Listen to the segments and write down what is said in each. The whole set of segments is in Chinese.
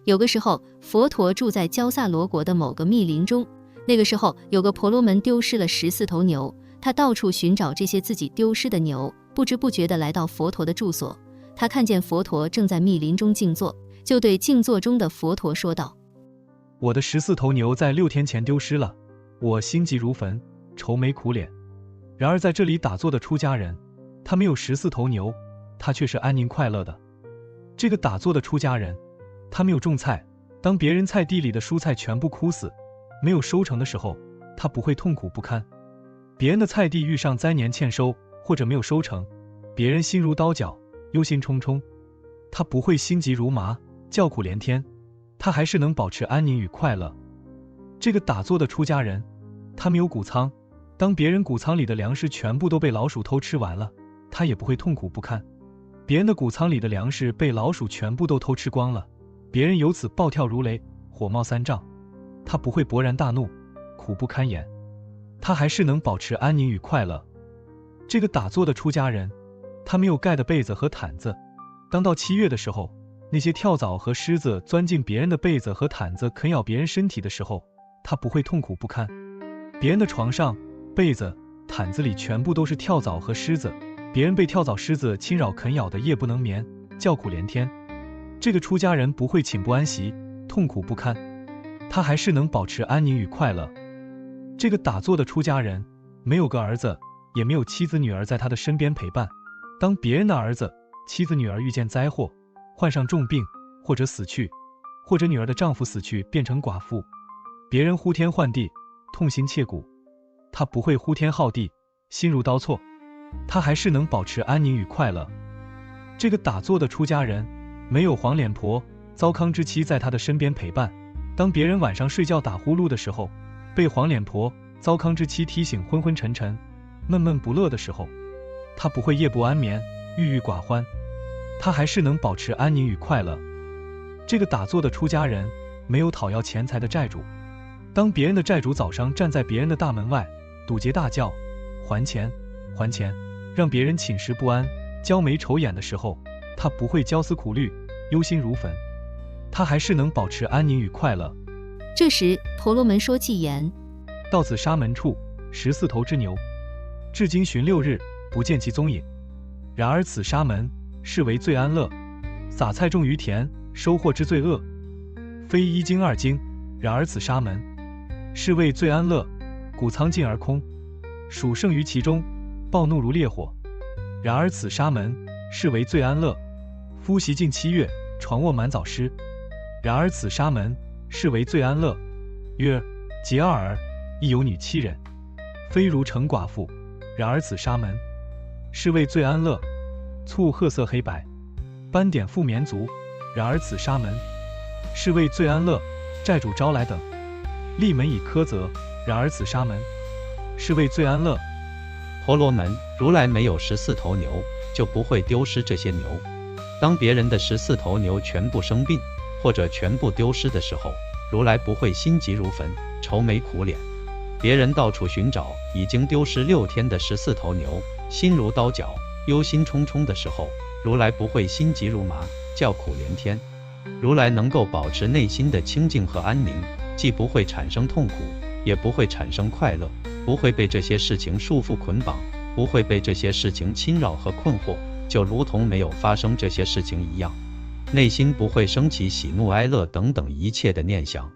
有个时候，佛陀住在焦萨罗国的某个密林中。那个时候，有个婆罗门丢失了14头牛，他到处寻找这些自己丢失的牛，不知不觉地来到佛陀的住所。他看见佛陀正在密林中静坐，就对静坐中的佛陀说道：我的14头牛在6天前丢失了，我心急如焚，愁眉苦脸。然而在这里打坐的出家人，他没有14头牛，他却是安宁快乐的。这个打坐的出家人，他没有种菜，当别人菜地里的蔬菜全部枯死，没有收成的时候，他不会痛苦不堪。别人的菜地遇上灾年欠收，或者没有收成，别人心如刀绞，忧心忡忡，他不会心急如麻，叫苦连天，他还是能保持安宁与快乐。这个打坐的出家人，他没有谷仓，当别人谷仓里的粮食全部都被老鼠偷吃完了，他也不会痛苦不堪。别人的谷仓里的粮食被老鼠全部都偷吃光了，别人由此暴跳如雷，火冒三丈，他不会勃然大怒，苦不堪言，他还是能保持安宁与快乐。这个打坐的出家人，他没有盖的被子和毯子，当到7月的时候，那些跳蚤和虱子钻进别人的被子和毯子啃咬别人身体的时候，他不会痛苦不堪。别人的床上、被子、毯子里全部都是跳蚤和虱子，别人被跳蚤虱子侵扰啃咬的夜不能眠，叫苦连天。这个出家人不会寝不安息，痛苦不堪，他还是能保持安宁与快乐。这个打坐的出家人，没有个儿子，也没有妻子女儿在他的身边陪伴。当别人的儿子、妻子女儿遇见灾祸，患上重病，或者死去，或者女儿的丈夫死去变成寡妇，别人呼天唤地，痛心切骨，他不会呼天号地，心如刀错，他还是能保持安宁与快乐。这个打坐的出家人，没有黄脸婆、糟糠之妻在他的身边陪伴。当别人晚上睡觉打呼噜的时候，被黄脸婆、糟糠之妻踢醒昏昏沉沉、闷闷不乐的时候，他不会夜不安眠、郁郁寡欢，他还是能保持安宁与快乐。这个打坐的出家人，没有讨要钱财的债主。当别人的债主早上站在别人的大门外，堵截大叫还钱还钱，让别人寝食不安、焦眉愁眼的时候，他不会焦思苦虑、忧心如焚，他还是能保持安宁与快乐。这时婆罗门说偈言：到此沙门处，14头之牛，至今寻6日，不见其踪影。然而此沙门，是为最安乐。撒菜种于田，收获之最恶，非1斤2斤。然而此沙门，是为最安乐。谷仓尽而空，鼠剩于其中，暴怒如烈火。然而此沙门，是为最安乐。夫习近7月，床卧满早湿。然而此沙门，是为最安乐。曰：结2儿，亦有女7人，非如成寡妇。然而此沙门，是为最安乐。簇褐色黑白，斑点覆绵足。然而此沙门，是为最安乐。债主招来等，立门以苛责。然而此沙门，是为最安乐。婆罗门，如来没有14头牛，就不会丢失这些牛。当别人的14头牛全部生病，或者全部丢失的时候，如来不会心急如焚，愁眉苦脸。别人到处寻找已经丢失6天的14头牛，心如刀绞，忧心忡忡的时候，如来不会心急如麻，叫苦连天。如来能够保持内心的清净和安宁，既不会产生痛苦，也不会产生快乐，不会被这些事情束缚捆绑，不会被这些事情侵扰和困惑，就如同没有发生这些事情一样。内心不会升起喜怒哀乐等等一切的念想。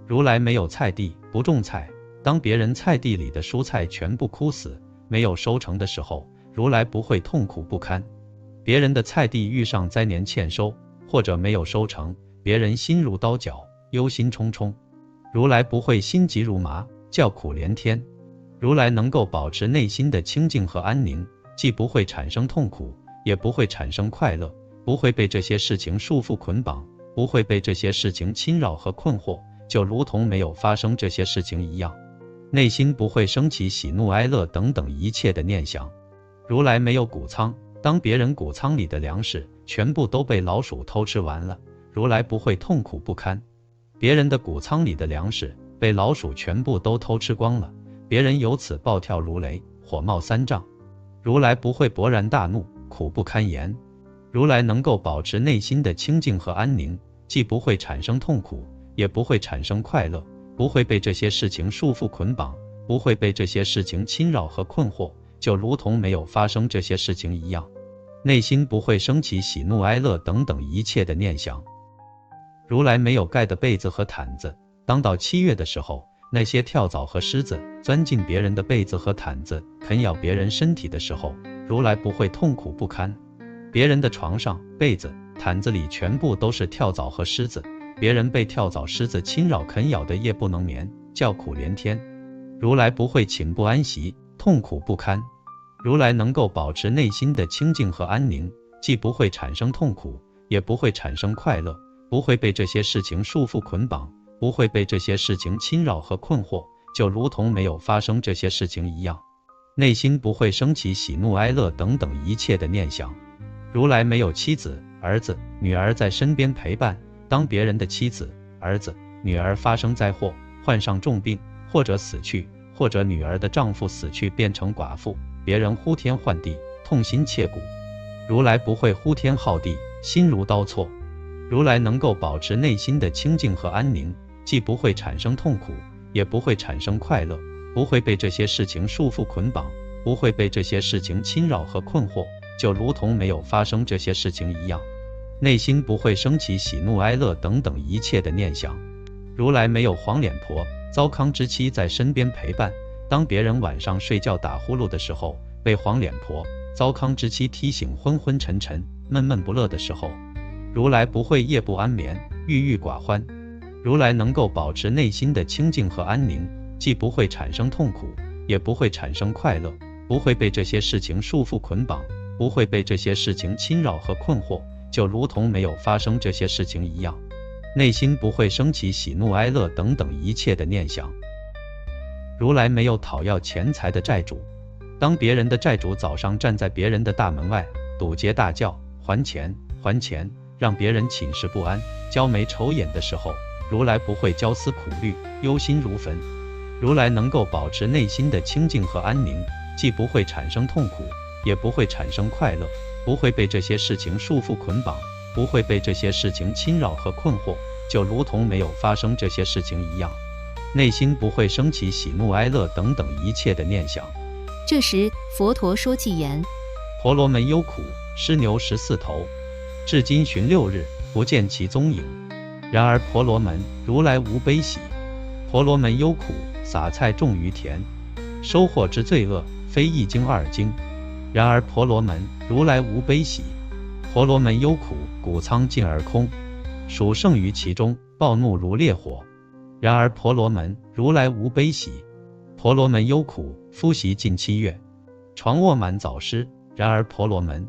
如来没有菜地，不种菜，当别人菜地里的蔬菜全部枯死，没有收成的时候，如来不会痛苦不堪。别人的菜地遇上灾年欠收，或者没有收成，别人心如刀绞，忧心忡忡，如来不会心急如麻，叫苦连天。如来能够保持内心的清净和安宁，既不会产生痛苦，也不会产生快乐，不会被这些事情束缚捆绑，不会被这些事情侵扰和困惑，就如同没有发生这些事情一样。内心不会升起喜怒哀乐等等一切的念想。如来没有谷仓，当别人谷仓里的粮食全部都被老鼠偷吃完了，如来不会痛苦不堪。别人的谷仓里的粮食被老鼠全部都偷吃光了，别人由此暴跳如雷，火冒三丈，如来不会勃然大怒，苦不堪言。如来能够保持内心的清净和安宁，既不会产生痛苦，也不会产生快乐，不会被这些事情束缚捆绑，不会被这些事情侵扰和困惑，就如同没有发生这些事情一样。内心不会升起喜怒哀乐等等一切的念想。如来没有盖的被子和毯子，当到7月的时候，那些跳蚤和虱子钻进别人的被子和毯子，啃咬别人身体的时候，如来不会痛苦不堪。别人的床上、被子、毯子里全部都是跳蚤和虱子，别人被跳蚤虱子侵扰啃咬的夜不能眠，叫苦连天。如来不会寝不安息，痛苦不堪。如来能够保持内心的清净和安宁，既不会产生痛苦，也不会产生快乐，不会被这些事情束缚捆绑，不会被这些事情侵扰和困惑，就如同没有发生这些事情一样。内心不会升起喜怒哀乐等等一切的念想。如来没有妻子、儿子、女儿在身边陪伴，当别人的妻子、儿子、女儿发生灾祸，患上重病，或者死去，或者女儿的丈夫死去变成寡妇，别人呼天唤地，痛心切骨。如来不会呼天号地，心如刀错。如来能够保持内心的清净和安宁，既不会产生痛苦，也不会产生快乐，不会被这些事情束缚捆绑，不会被这些事情侵扰和困惑，就如同没有发生这些事情一样。内心不会升起喜怒哀乐等等一切的念想。如来没有黄脸婆、糟糠之妻在身边陪伴，当别人晚上睡觉打呼噜的时候，被黄脸婆、糟糠之妻踢醒昏昏沉沉、闷闷不乐的时候，如来不会夜不安眠、郁郁寡欢。如来能够保持内心的清净和安宁，既不会产生痛苦，也不会产生快乐，不会被这些事情束缚捆绑，不会被这些事情侵扰和困惑，就如同没有发生这些事情一样。内心不会升起喜怒哀乐等等一切的念想。如来没有讨要钱财的债主，当别人的债主早上站在别人的大门外，堵截大叫还钱还钱，让别人寝食不安，焦眉愁眼的时候，如来不会焦思苦虑，忧心如焚。如来能够保持内心的清净和安宁，既不会产生痛苦，也不会产生快乐，不会被这些事情束缚捆绑，不会被这些事情侵扰和困惑，就如同没有发生这些事情一样。内心不会升起喜怒哀乐等等一切的念想。这时佛陀说偈言：婆罗门忧苦，失牛14头，至今寻6日，不见其踪影。然而婆罗门，如来无悲喜。婆罗门忧苦，撒菜种于田，收获之罪恶，非1经2经。然而婆罗门，如来无悲喜。婆罗门忧苦，谷仓尽而空，属剩于其中，暴怒如烈火。然而婆罗门，如来无悲喜。婆罗门忧苦，夫媳尽7月，床卧满早湿。然而婆罗门，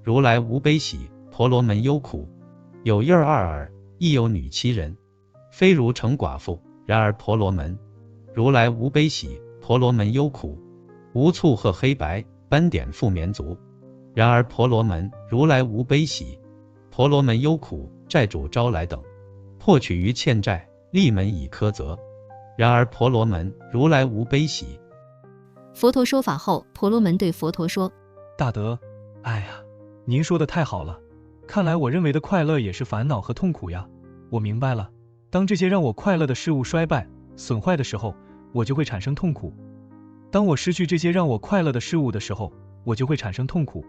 如来无悲喜。婆罗门忧苦，有婴儿2耳，亦有女7人，非如成寡妇。然而婆罗门，如来无悲喜。婆罗门忧苦，无醋褐黑白，斑点覆绵足。然而婆罗门，如来无悲喜。婆罗门忧苦，债主招来等，破取于欠债，立门以苛责。然而婆罗门，如来无悲喜。佛陀说法后，婆罗门对佛陀说：大德，哎呀，您说的太好了，看来我认为的快乐也是烦恼和痛苦呀。我明白了，当这些让我快乐的事物衰败、损坏的时候，我就会产生痛苦；当我失去这些让我快乐的事物的时候，我就会产生痛苦。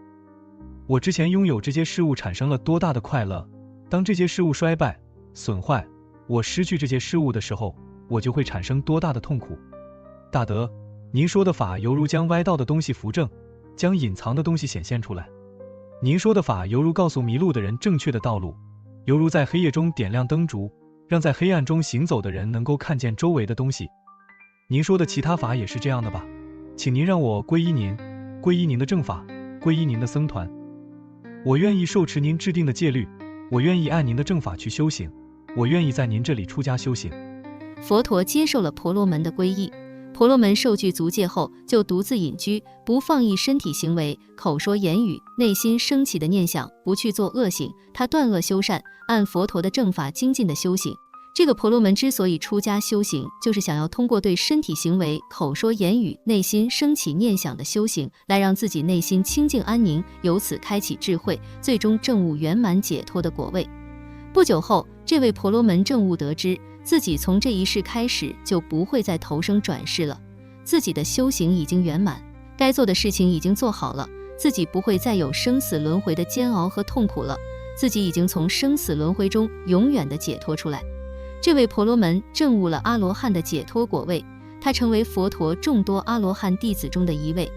我之前拥有这些事物产生了多大的快乐，当这些事物衰败、损坏，我失去这些事物的时候，我就会产生多大的痛苦。大德，您说的法犹如将歪道的东西扶正，将隐藏的东西显现出来。您说的法犹如告诉迷路的人正确的道路，犹如在黑夜中点亮灯烛，让在黑暗中行走的人能够看见周围的东西。您说的其他法也是这样的吧？请您让我皈依您，皈依您的正法，皈依您的僧团。我愿意受持您制定的戒律，我愿意按您的正法去修行，我愿意在您这里出家修行。佛陀接受了婆罗门的皈依。婆罗门受具足戒后，就独自隐居，不放逸身体行为、口说言语，内心升起的念想，不去做恶行。他断恶修善，按佛陀的正法精进的修行。这个婆罗门之所以出家修行，就是想要通过对身体行为、口说言语、内心升起念想的修行，来让自己内心清净安宁，由此开启智慧，最终证悟圆满解脱的果位。不久后，这位婆罗门证悟得知，自己从这一世开始就不会再投生转世了，自己的修行已经圆满，该做的事情已经做好了，自己不会再有生死轮回的煎熬和痛苦了，自己已经从生死轮回中永远的解脱出来。这位婆罗门证悟了阿罗汉的解脱果位，他成为佛陀众多阿罗汉弟子中的一位。